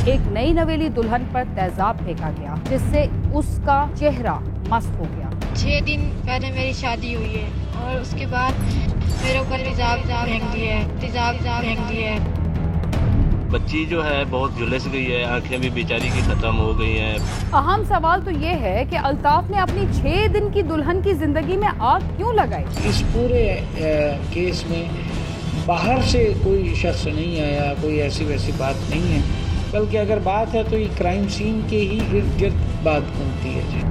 एक नई नवेली दुल्हन पर तेजाब फेंका गया, जिससे उसका चेहरा मस्त हो गया। 6 दिन पहले मेरी शादी हुई है और उसके बाद मेरे ऊपर तेजाब फेंक दिया है। बच्ची जो है बहुत झुलस गई है, आंखें भी बेचारी की खत्म हो गई हैं। अहम सवाल तो ये है कि अल्ताफ ने अपनी 6 दिन की दुल्हन की जिंदगी में आग क्यों लगाई। इस पूरे केस में बाहर से कोई शख्स नहीं आया, कोई ऐसी वैसी बात नहीं है, बल्कि अगर बात है तो ये क्राइम सीन के ही इर्द गिर्द बात घूमती है जी।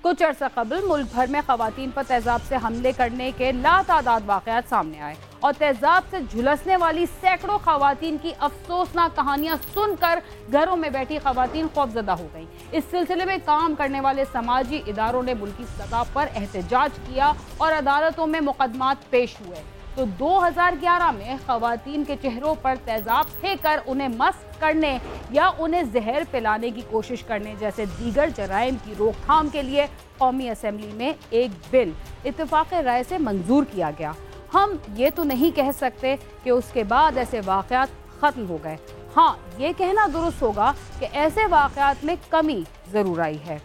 कुछ अर्सा कबल मुल्क भर में खवातीन पर तेजाब से हमले करने के लातादाद वाक़यात सामने आए और तेजाब से झुलसने वाली सैकड़ों खवातीन की अफसोसनाक कहानियां सुनकर घरों में बैठी खवातीन खौफजदा हो गईं। इस सिलसिले में काम करने वाले समाजी इदारों ने मुल्की सतह पर एहतजाज किया और अदालतों में मुकदमात पेश हुए। तो 2011 में खवातीन के चेहरों पर तेजाब फेंककर उन्हें मस्त करने या उन्हें जहर पिलाने की कोशिश करने जैसे दीगर जराइम की रोकथाम के लिए कौमी असम्बली में एक बिल इत्तेफाक राय से मंजूर किया गया। हम ये तो नहीं कह सकते कि उसके बाद ऐसे वाक़यात ख़त्म हो गए। हाँ, ये कहना दुरुस्त होगा कि ऐसे वाक़यात में कमी ज़रूर आई है।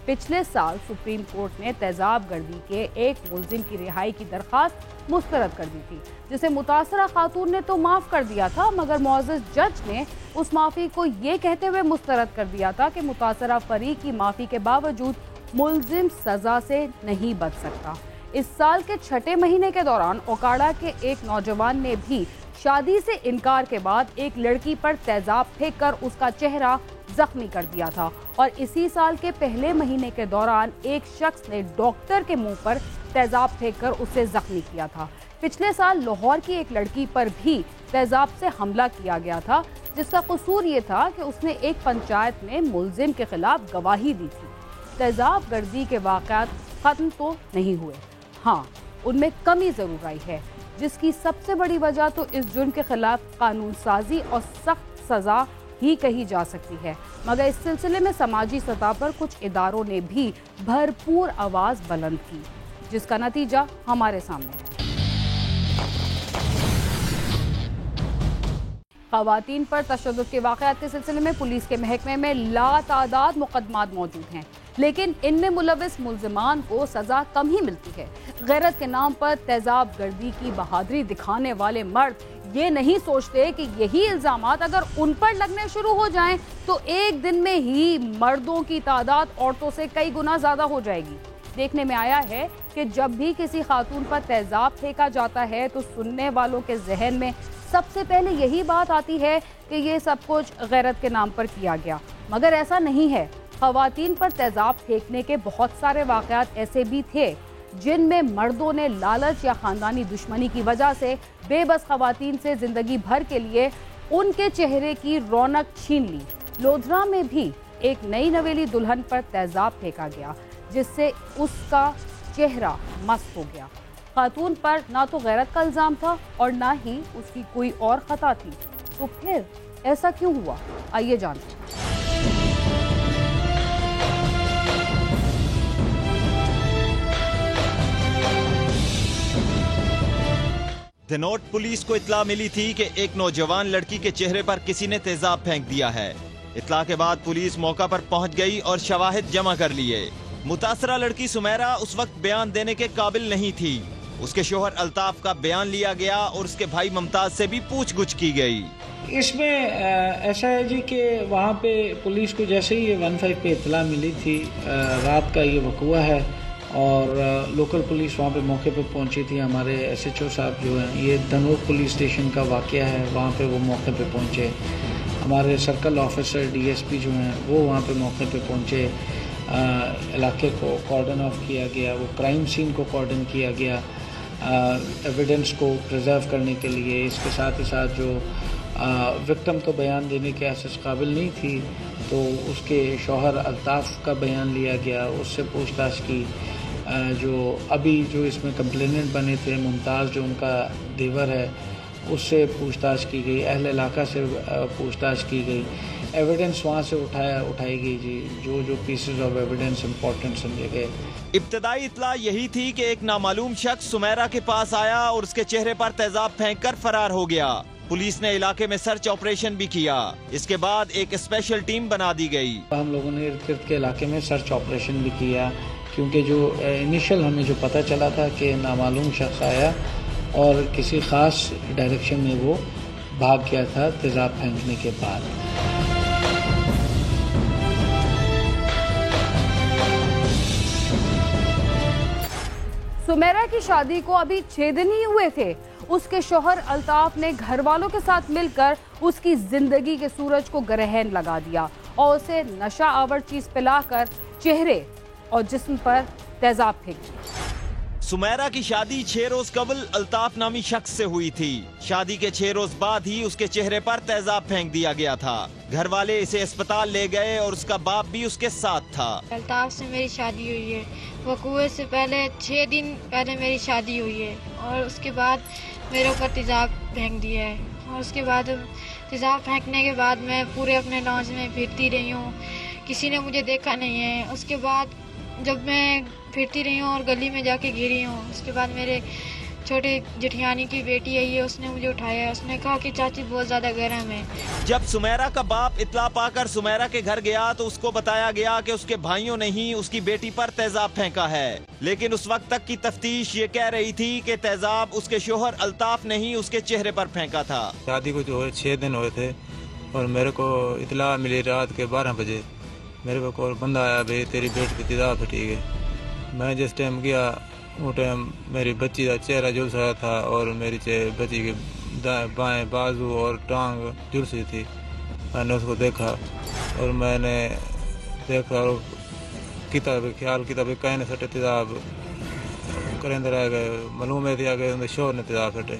पिछले साल सुप्रीम कोर्ट ने तेजाब गर्दी के एक मुलजिम की रिहाई की दरख्वास्त मुस्तरद कर दी थी, जिसे मुतासरा खातून ने तो माफ़ कर दिया था, मगर मुअज़्ज़ज़ जज ने उस माफ़ी को ये कहते हुए मुस्तरद कर दिया था कि मुतासरा फरीक की माफ़ी के बावजूद मुलजिम सज़ा से नहीं बच सकता। इस साल के 6ठे महीने के दौरान ओकाड़ा के एक नौजवान ने भी शादी से इनकार के बाद एक लड़की पर तेजाब फेंककर उसका चेहरा जख्मी कर दिया था और इसी साल के पहले महीने के दौरान एक शख्स ने डॉक्टर के मुंह पर तेजाब फेंककर उसे जख्मी किया था। पिछले साल लाहौर की एक लड़की पर भी तेजाब से हमला किया गया था, जिसका कसूर ये था कि उसने एक पंचायत में मुलजिम के खिलाफ गवाही दी थी। तेजाब गर्दी के वाक़यात ख़त्म तो नहीं हुए, हाँ उनमें कमी ज़रूर आई है, जिसकी सबसे बड़ी वजह तो इस जुर्म के खिलाफ कानून साजी और सख्त सज़ा ही कही जा सकती है। मगर इस सिलसिले में समाजी सतह पर कुछ इदारों ने भी भरपूर आवाज़ बुलंद की, जिसका नतीजा हमारे सामने है। ख़वातीन पर तशद्दुद के वाक़यात के सिलसिले में पुलिस के महकमे में लातादाद मुकदमात मौजूद हैं, लेकिन इनमें मुलविस मुल्ज़िमान को सज़ा कम ही मिलती है। गैरत के नाम पर तेजाब गर्दी की बहादुरी दिखाने वाले मर्द ये नहीं सोचते कि यही इल्ज़ामात अगर उन पर लगने शुरू हो जाएं तो एक दिन में ही मर्दों की तादाद औरतों से कई गुना ज़्यादा हो जाएगी। देखने में आया है कि जब भी किसी खातून पर तेजाब फेंका जाता है तो सुनने वालों के जहन में सबसे पहले यही बात आती है कि ये सब कुछ गैरत के नाम पर किया गया, मगर ऐसा नहीं है। ख़वातीन पर तेजाब फेंकने के बहुत सारे वाक़यात ऐसे भी थे जिनमें मर्दों ने लालच या ख़ानदानी दुश्मनी की वजह से बेबस ख़वातीन से ज़िंदगी भर के लिए उनके चेहरे की रौनक छीन ली। लोधरा में भी एक नई नवेली दुल्हन पर तेजाब फेंका गया, जिससे उसका चेहरा मस्त हो गया। खातून पर ना तो गैरत का इल्ज़ाम था और ना ही उसकी कोई और ख़ता थी, तो फिर ऐसा क्यों हुआ, आइए जानते हैं। धनौट पुलिस को इत्तला मिली थी कि एक नौजवान लड़की के चेहरे पर किसी ने तेजाब फेंक दिया है। इत्तला के बाद पुलिस मौका पर पहुंच गई और शवाहिद जमा कर लिए। मुतासरा लड़की सुमेरा उस वक्त बयान देने के काबिल नहीं थी। उसके शोहर अल्ताफ का बयान लिया गया और उसके भाई मुमताज से भी पूछ-गुछ की गई। इसमें ऐसा है जी कि वहाँ पे पुलिस को जैसे ही ये 15 पे इत्तला मिली थी, रात का ये वक़ुआ है और लोकल पुलिस वहाँ पे मौके पे पहुँची थी। हमारे SHO साहब जो हैं, ये धनौट पुलिस स्टेशन का वाक़या है, वहाँ पे वो मौके पे पहुँचे। हमारे सर्कल ऑफिसर DSP जो हैं वो वहाँ पे मौके पे पहुँचे। इलाके को कॉर्डन ऑफ किया गया, वो क्राइम सीन को कॉर्डन किया गया एविडेंस को प्रिजर्व करने के लिए। इसके साथ ही साथ जो विक्टिम तो बयान देने के एहसास काबिल नहीं थी, तो उसके शौहर अल्ताफ़ का बयान लिया गया, उससे पूछताछ की। जो अभी जो इसमें कंप्लेनेंट बने थे मुमताज़, जो उनका देवर है, उससे पूछताछ की गई, अहले इलाका से पूछताछ की गई, एविडेंस वहाँ से उठाई गई जी, जो पीसेस ऑफ एविडेंस इम्पोर्टेंट समझे गए। इब्तदाई इत्ला यही थी कि एक नामालूम शख्स सुमेरा के पास आया और उसके चेहरे पर तेजाब फेंककर फरार हो गया। पुलिस ने इलाके में सर्च ऑपरेशन भी किया। इसके बाद एक स्पेशल टीम बना दी गई। हम लोगों ने इर्द गिर्द के इलाके में सर्च ऑपरेशन भी किया, क्योंकि जो इनिशियल हमें जो पता चला था कि नामालूम शख्स आया और किसी ख़ास डायरेक्शन में वो भाग गया था तेजाब फेंकने के बाद। सुमेरा की शादी को अभी 6 दिन ही हुए थे। उसके शौहर अल्ताफ ने घर वालों के साथ मिलकर उसकी जिंदगी के सूरज को ग्रहण लगा दिया और उसे नशा आवर चीज पिलाकर चेहरे और जिस्म पर तेजाब फेंक दिया। सुमेरा की शादी 6 रोज कबल अल्ताफ नामी शख्स से हुई थी। शादी के 6 रोज बाद ही उसके चेहरे पर तेजाब फेंक दिया गया था। घर वाले इसे अस्पताल ले गए और उसका बाप भी उसके साथ था। अल्ताफ से मेरी शादी हुई है। वकूए से पहले 6 दिन पहले मेरी शादी हुई है और उसके बाद मेरे ऊपर तेजाब फेंक दिया है। और उसके बाद तेजाब फेंकने के बाद मैं पूरे अपने लॉन्च में फिरती रही हूँ, किसी ने मुझे देखा नहीं है। उसके बाद जब मैं फिरती रही हूँ और गली में जाके गिरी हूँ, उसके बाद मेरे छोटे जेठियानी की बेटी आई है, उसने मुझे उठाया। उसने कहा कि चाची बहुत ज्यादा गर्म है। जब सुमेरा का बाप इत्ला पाकर सुमेरा के घर गया तो उसको बताया गया कि उसके भाइयों ने ही उसकी बेटी पर तेजाब फेंका है। लेकिन उस वक्त तक की तफ्तीश ये कह रही थी कि तेजाब उसके शोहर अल्ताफ ने ही उसके चेहरे पर फेंका था। शादी को जो है 6 दिन हुए थे और मेरे को इत्ला मिली रात के 12 बजे। मेरे को कोई बंदा आया, भाई तेरी बेटी की तेजाब फटी है। मैं जिस टाइम गया वो टाइम मेरी बच्ची का चेहरा झुलस आया था और मेरी बच्ची की बाएं बाजू और टांग झुलसी थी। मैंने उसको देखा और मैंने देखा और किताब ख्याल किया भाई कहने सटे तेजाब करेंदर आ गए, मालूम है आ गए शोर ने तेजाब फटे।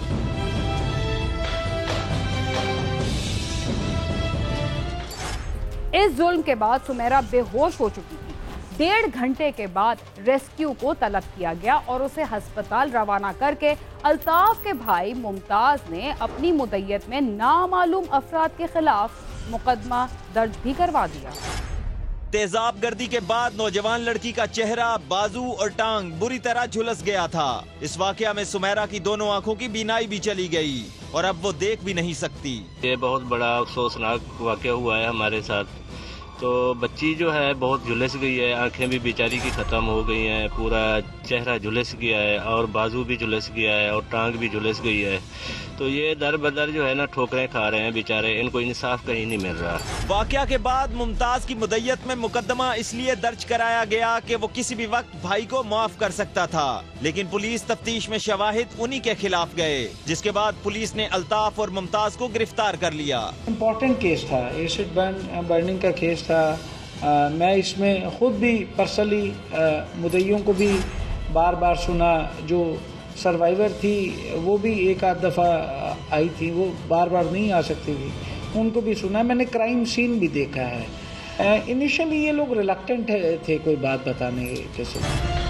इस जुल्म के बाद सुमेरा बेहोश हो चुकी थी। 1.5 घंटे के बाद रेस्क्यू को तलब किया गया और उसे अस्पताल रवाना करके अल्ताफ के भाई मुमताज ने अपनी मुद्दत में नामालूम अफराद के खिलाफ मुकदमा दर्ज भी करवा दिया। तेजाब गर्दी के बाद नौजवान लड़की का चेहरा, बाजू और टांग बुरी तरह झुलस गया था। इस वाकया में सुमेरा की दोनों आंखों की बीनाई भी चली गई और अब वो देख भी नहीं सकती। ये बहुत बड़ा अफसोसनाक वाकया हुआ है हमारे साथ। तो बच्ची जो है बहुत झुलस गई है, आंखें भी बेचारी की ख़त्म हो गई हैं, पूरा चेहरा झुलस गया है और बाजू भी झुलस गया है और टांग भी झुलस गई है। तो ये दर बदर जो है ना ठोकरें खा रहे हैं बेचारे, इनको इंसाफ कहीं नहीं मिल रहा। वाकया के बाद मुमताज की मुद्दत में मुकदमा इसलिए दर्ज कराया गया कि वो किसी भी वक्त भाई को माफ कर सकता था, लेकिन पुलिस तफ्तीश में शवाहिद उन्हीं के खिलाफ गए, जिसके बाद पुलिस ने अल्ताफ और मुमताज को गिरफ्तार कर लिया। इम्पोर्टेंट केस था, एसिड बर्निंग का केस था। मैं इसमें खुद भी पर्सनली मुद्दइयों को भी बार बार सुना। जो सर्वाइवर थी वो भी एक आध दफ़ा आई थी, वो बार बार नहीं आ सकती थी, उनको भी सुना। मैंने क्राइम सीन भी देखा है। इनिशियली ये लोग रिलक्टेंट थे कोई बात बताने के समय।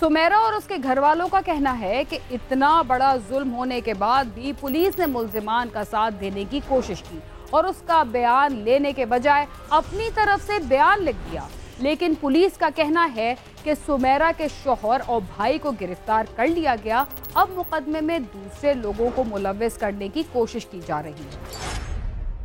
सुमेरा और उसके घर वालों का कहना है कि इतना बड़ा जुल्म होने के बाद भी पुलिस ने मुल्जिमान का साथ देने की कोशिश की और उसका बयान लेने के बजाय अपनी तरफ से बयान लिख दिया। लेकिन पुलिस का कहना है कि सुमेरा के शौहर और भाई को गिरफ्तार कर लिया गया। अब मुकदमे में दूसरे लोगों को मुलव्विस करने की कोशिश की जा रही है।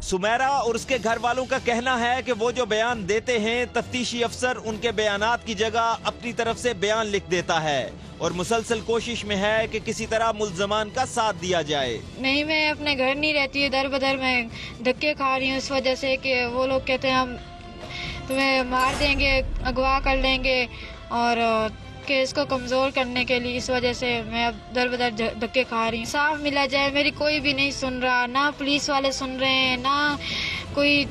सुमेरा और उसके घर वालों का कहना है कि वो जो बयान देते हैं, तफ्तीशी अफसर उनके बयानात की जगह अपनी तरफ से बयान लिख देता है और मुसलसल कोशिश में है कि किसी तरह मुल्ज़मान का साथ दिया जाए। नहीं, मैं अपने घर नहीं रहती है, दर बदर मैं धक्के खा रही हूँ इस वजह से कि वो लोग कहते हैं हम तुम्हें मार देंगे, अगवा कर लेंगे और केस को कमज़ोर करने के लिए। इस वजह से मैं अब दर बदर धक्के खा रही हूँ। साफ मिला जाए, मेरी कोई भी नहीं सुन रहा, ना पुलिस वाले सुन रहे हैं, ना कोई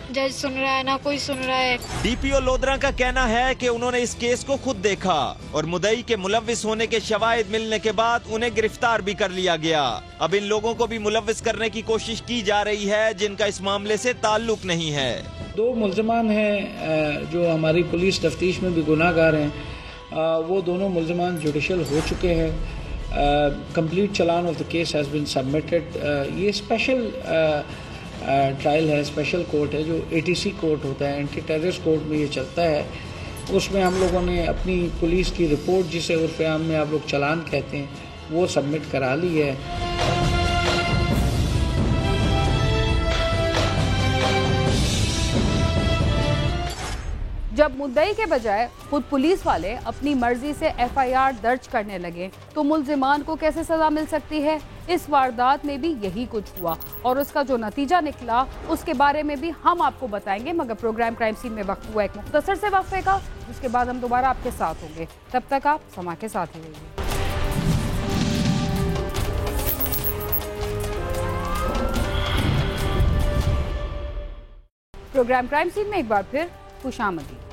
जज सुन रहा है, ना कोई सुन रहा है। डीपीओ लोधरा का कहना है कि उन्होंने इस केस को खुद देखा और मुद्दई के मुलव्विस होने के शवाहिद मिलने के बाद उन्हें गिरफ्तार भी कर लिया गया। अब इन लोगों को भी मुलव्विस करने की कोशिश की जा रही है जिनका इस मामले से ताल्लुक नहीं है। 2 मुल्ज़मान हैं जो हमारी पुलिस तफ्तीश में भी गुनाहगार हैं, वो दोनों मुल्ज़मान जुडिशल हो चुके हैं। कंप्लीट चालान of the case has been submitted. ये स्पेशल ट्रायल है, स्पेशल कोर्ट है जो ATC कोर्ट होता है, एंटी टेररिस्ट कोर्ट में ये चलता है। उसमें हम लोगों ने अपनी पुलिस की रिपोर्ट, जिसे उर्फ़ आम में आप लोग चालान कहते हैं, वो सबमिट करा ली है। जब मुद्दई के बजाय खुद पुलिस वाले अपनी मर्जी से FIR दर्ज करने लगे तो मुल्जिमान को कैसे सजा मिल सकती है? इस वारदात में भी यही कुछ हुआ और उसका जो नतीजा निकला उसके बारे में भी हम आपको बताएंगे, मगर प्रोग्राम क्राइम सीन में वक्त हुआ एक मुख्तसर से वक्फे का, जिसके बाद हम दोबारा आपके साथ होंगे। तब तक आप समा के साथ ही रहिए। प्रोग्राम क्राइम सीन में एक बार फिर खुशामदी।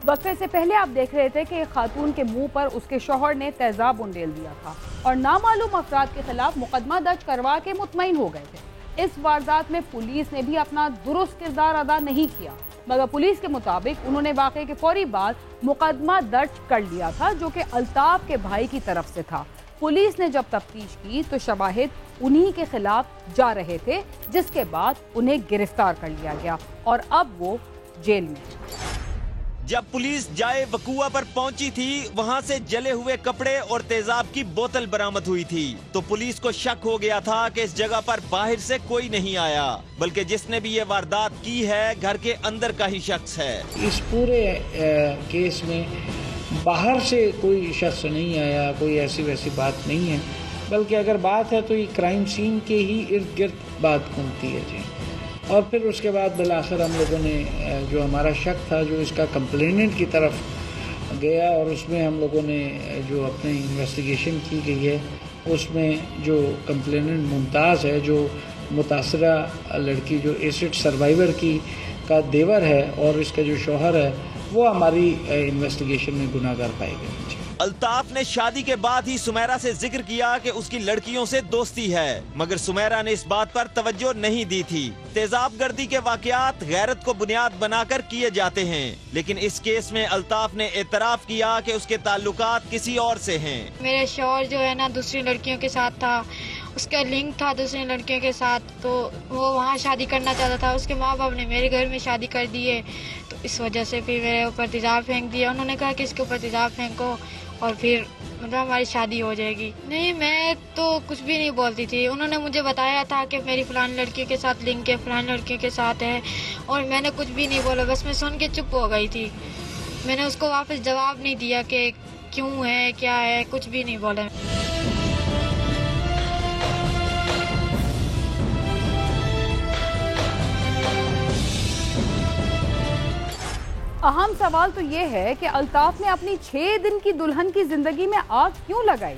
वक्फे से पहले आप देख रहे थे कि एक खातून के मुंह पर उसके शौहर ने तेजाब उंडेल दिया था और नामालूम अफराद के खिलाफ मुकदमा दर्ज करवा के मुतमईन हो गए थे। इस वारदात में पुलिस ने भी अपना दुरुस्त किरदार अदा नहीं किया, मगर पुलिस के मुताबिक उन्होंने वाकये के फौरी बाद मुकदमा दर्ज कर लिया था, जो कि अल्ताफ के भाई की तरफ से था। पुलिस ने जब तफ्तीश की तो शवाहिद उन्हीं के खिलाफ जा रहे थे, जिसके बाद उन्हें गिरफ्तार कर लिया गया और अब वो जेल में। जब पुलिस जाए वकुआ पर पहुंची थी, वहां से जले हुए कपड़े और तेजाब की बोतल बरामद हुई थी, तो पुलिस को शक हो गया था कि इस जगह पर बाहर से कोई नहीं आया, बल्कि जिसने भी ये वारदात की है घर के अंदर का ही शख्स है। इस पूरे केस में बाहर से कोई शख्स नहीं आया, कोई ऐसी वैसी बात नहीं है, बल्कि अगर बात है तो ये क्राइम सीन के ही इर्द गिर्द बात घूमती है जी। और फिर उसके बाद बिलाखिर हम लोगों ने जो हमारा शक था, जो इसका कंप्लेनेंट की तरफ गया, और उसमें हम लोगों ने जो अपनी इन्वेस्टिगेशन की गई है, उसमें जो कंप्लेनेंट मुमताज़ है, जो मुतासरा लड़की जो एसिड सर्वाइवर की का देवर है और इसका जो शौहर है, वो हमारी इन्वेस्टिगेशन में गुनाहगार पाए गए। अल्ताफ ने शादी के बाद ही सुमेरा से जिक्र किया कि उसकी लड़कियों से दोस्ती है, मगर सुमेरा ने इस बात पर तवज्जो नहीं दी थी। तेजाब गर्दी के वाकयात गैरत को बुनियाद बनाकर किए जाते हैं, लेकिन इस केस में अल्ताफ ने एतराफ किया कि उसके ताल्लुकात किसी और से हैं। मेरे शौहर जो है ना दूसरी लड़कियों के साथ था, उसका लिंक था दूसरी लड़कियों के साथ, तो वो वहाँ शादी करना चाहता था। उसके माँ बाप ने मेरे घर में शादी कर दी है, तो इस वजह से फिर मेरे ऊपर तेजाब फेंक दिया। उन्होंने कहा कि इसके ऊपर तेजाब फेंको और फिर मतलब हमारी शादी हो जाएगी। नहीं, मैं तो कुछ भी नहीं बोलती थी। उन्होंने मुझे बताया था कि मेरी फलानी लड़की के साथ लिंक है, फलानी लड़की के साथ है, और मैंने कुछ भी नहीं बोला, बस मैं सुन के चुप हो गई थी। मैंने उसको वापस जवाब नहीं दिया कि क्यों है, क्या है, कुछ भी नहीं बोला। अहम सवाल तो ये है कि अल्ताफ ने अपनी 6 दिन की दुल्हन की जिंदगी में आग क्यों लगाई?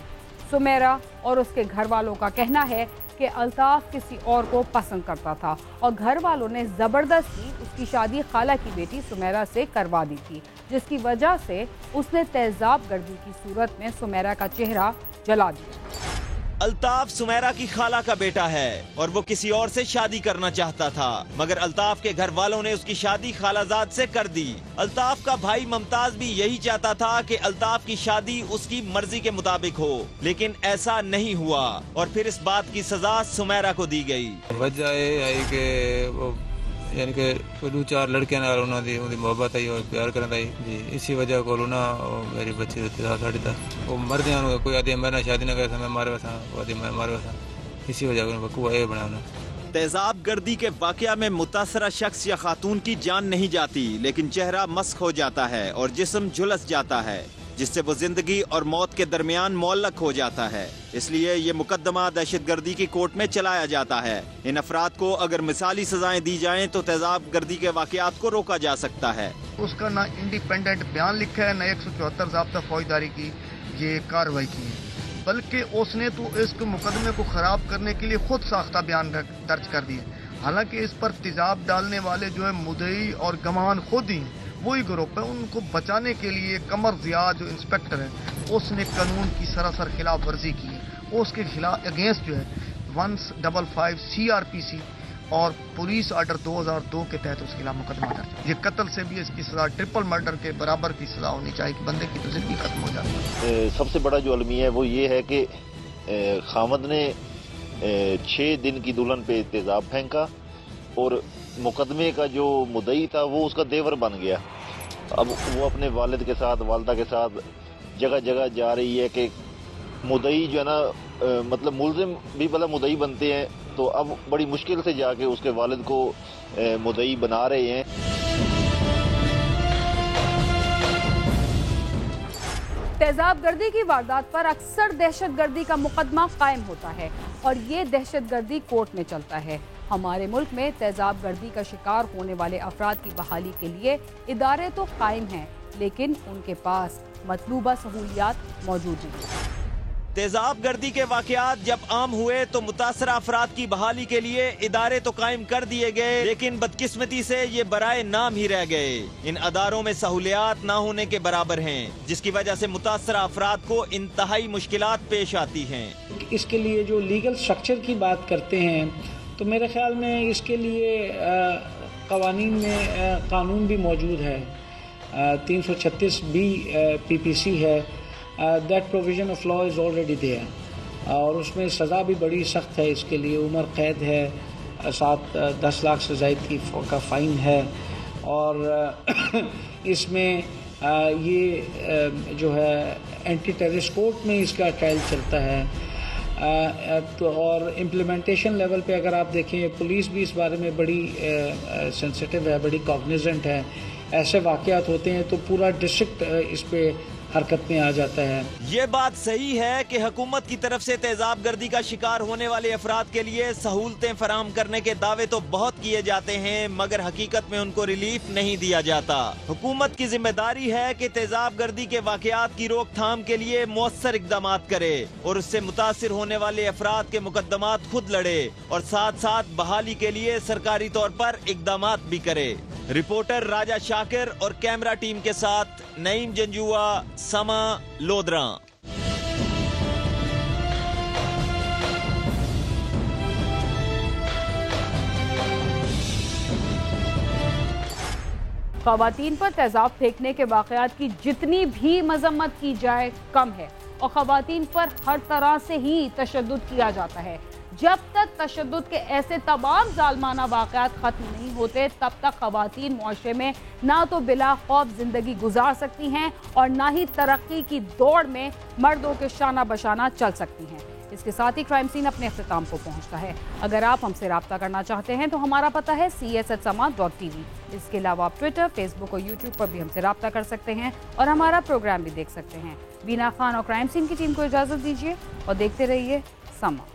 सुमेरा और उसके घर वालों का कहना है कि अल्ताफ किसी और को पसंद करता था और घर वालों ने ज़बरदस्ती उसकी शादी खाला की बेटी सुमेरा से करवा दी थी, जिसकी वजह से उसने तेजाब गर्दी की सूरत में सुमेरा का चेहरा जला दिया। अल्ताफ सुमेरा की खाला का बेटा है और वो किसी और से शादी करना चाहता था, मगर अल्ताफ के घर वालों ने उसकी शादी खालाजाद से कर दी। अल्ताफ का भाई मुमताज भी यही चाहता था कि अल्ताफ की शादी उसकी मर्जी के मुताबिक हो, लेकिन ऐसा नहीं हुआ और फिर इस बात की सजा सुमेरा को दी गई। वजह यह है कि वो यानी कि 2-4 लड़के नाल उन्होंने मोहब्बत आई और प्यार करना आई जी, इसी वजह को ना मेरी बच्ची साढ़े था वो मर दिया। कोई आदमी मेरे शादी ना करे, मैं मारे वसा, वो आदमी मैं मारे वसा, इसी वजह को बकुआ ये बनाना। तेजाब गर्दी के वाकया में मुतासरा शख्स या खातून की जान नहीं जाती, लेकिन चेहरा मस्क हो जाता है और जिस्म झुलस जाता है, जिससे वो जिंदगी और मौत के दरमियान मुअल्लक हो जाता है। इसलिए ये मुकदमा दहशतगर्दी की कोर्ट में चलाया जाता है। इन अफराद को अगर मिसाली सजाएं दी जाएं तो तेजाब गर्दी के वाकयात को रोका जा सकता है। उसका ना इंडिपेंडेंट बयान लिखा है, न 174 ज़ाब्ता फौजदारी की ये कार्रवाई की है, बल्कि उसने तो इस मुकदमे को खराब करने के लिए खुद साख्ता बयान दर्ज कर दिया। हालांकि इस पर तेजाब डालने वाले जो है मुद्दई और गवाह खुद ही वही ग्रुप है। उनको बचाने के लिए कमर जिया जो इंस्पेक्टर है, उसने कानून की सरासर खिलाफ वर्जी की है। उसके खिलाफ अगेंस्ट जो है 155 CRPC और पुलिस ऑर्डर 2002 के तहत उसके खिलाफ मुकदमा दर्ज। ये कत्ल से भी इसकी सजा ट्रिपल मर्डर के बराबर की सजा होनी चाहिए कि बंदे की तो जिंदगी खत्म हो जाए। सबसे बड़ा जो अलमिया है वो ये है कि खामद ने 6 दिन की दुल्हन पे तेजाब फेंका और मुकदमे का जो मुद्दई था वो उसका देवर बन गया। अब वो अपने वालिद के साथ वालदा के साथ जगह जगह जा रही है कि मुद्दई जो है ना मतलब मुलजिम भी भला मुद्दई बनते हैं, तो अब बड़ी मुश्किल से जाके उसके वालिद को मुद्दई बना रहे हैं। तेजाबगर्दी की वारदात पर अक्सर दहशतगर्दी का मुकदमा कायम होता है और ये दहशतगर्दी कोर्ट में चलता है। हमारे मुल्क में तेजाबगर्दी का शिकार होने वाले अफराद की बहाली के लिए इदारे तो कायम हैं, लेकिन उनके पास मतलूबा सहूलियात मौजूद नहीं। तेजाबगर्दी के वाकयात जब आम हुए तो मुतासरा अफराद की बहाली के लिए इदारे तो कायम कर दिए गए, लेकिन बदकिस्मती से ये बराए नाम ही रह गए। इन अदारों में सहूलियात ना होने के बराबर हैं, जिसकी वजह से मुतासरा अफराद को इंतहाई मुश्किलात पेश आती हैं। इसके लिए जो लीगल स्ट्रक्चर की बात करते हैं तो मेरे ख्याल में इसके लिए कवानीन में कानून भी मौजूद है। 336B PPC है, that provision of law is already there और उसमें सज़ा भी बड़ी सख्त है। इसके लिए उम्र कैद है, 10 लाख से ज़ायद का फ़ाइन है और इसमें ये जो है एंटी टेररिस्ट कोर्ट में इसका ट्रायल चलता है। तो और इम्प्लीमेंटेशन लेवल पे अगर आप देखें, पुलिस भी इस बारे में बड़ी सेंसिटिव है, बड़ी कॉग्निजेंट है। ऐसे वाक़यात होते हैं तो पूरा डिस्ट्रिक्ट इस पे हरकत में आ जाता है। ये बात सही है कि हुकूमत की तरफ से तेजाबगर्दी का शिकार होने वाले अफराद के लिए सहूलतें फराहम करने के दावे तो बहुत किए जाते हैं, मगर हकीकत में उनको रिलीफ नहीं दिया जाता। हुकूमत की जिम्मेदारी है कि तेजाबगर्दी के वाकयात की रोकथाम के लिए मौसर इकदाम करे और उससे मुतासिर होने वाले अफराद के मुकदमात खुद लड़े और साथ साथ बहाली के लिए सरकारी तौर पर इकदाम भी करे। रिपोर्टर राजा शाकिर और कैमरा टीम के साथ नईम जंजुआ, समा, लोधरा। ख़वातीन पर तेजाब फेंकने के वाक़यात की जितनी भी मजम्मत की जाए कम है और ख़वातीन पर हर तरह से ही तशद्दुद किया जाता है। जब तक तशद्दुद के ऐसे तमाम जालमाना वाक़यात ख़त्म नहीं होते, तब तक ख़वातीन मुआशरे में ना तो बिला खौफ ज़िंदगी गुजार सकती हैं और ना ही तरक्की की दौड़ में मर्दों के शाना बशाना चल सकती हैं। इसके साथ ही क्राइम सीन अपने अख्ताम को पहुंचता है। अगर आप हमसे रब्ता करना चाहते हैं तो हमारा पता है cs@sama.tv। इसके अलावा आप ट्विटर, फेसबुक और यूट्यूब पर भी हमसे रब्ता कर सकते हैं और हमारा प्रोग्राम भी देख सकते हैं। बीना खान और क्राइम सीन की टीम को इजाज़त दीजिए और देखते रहिए समा।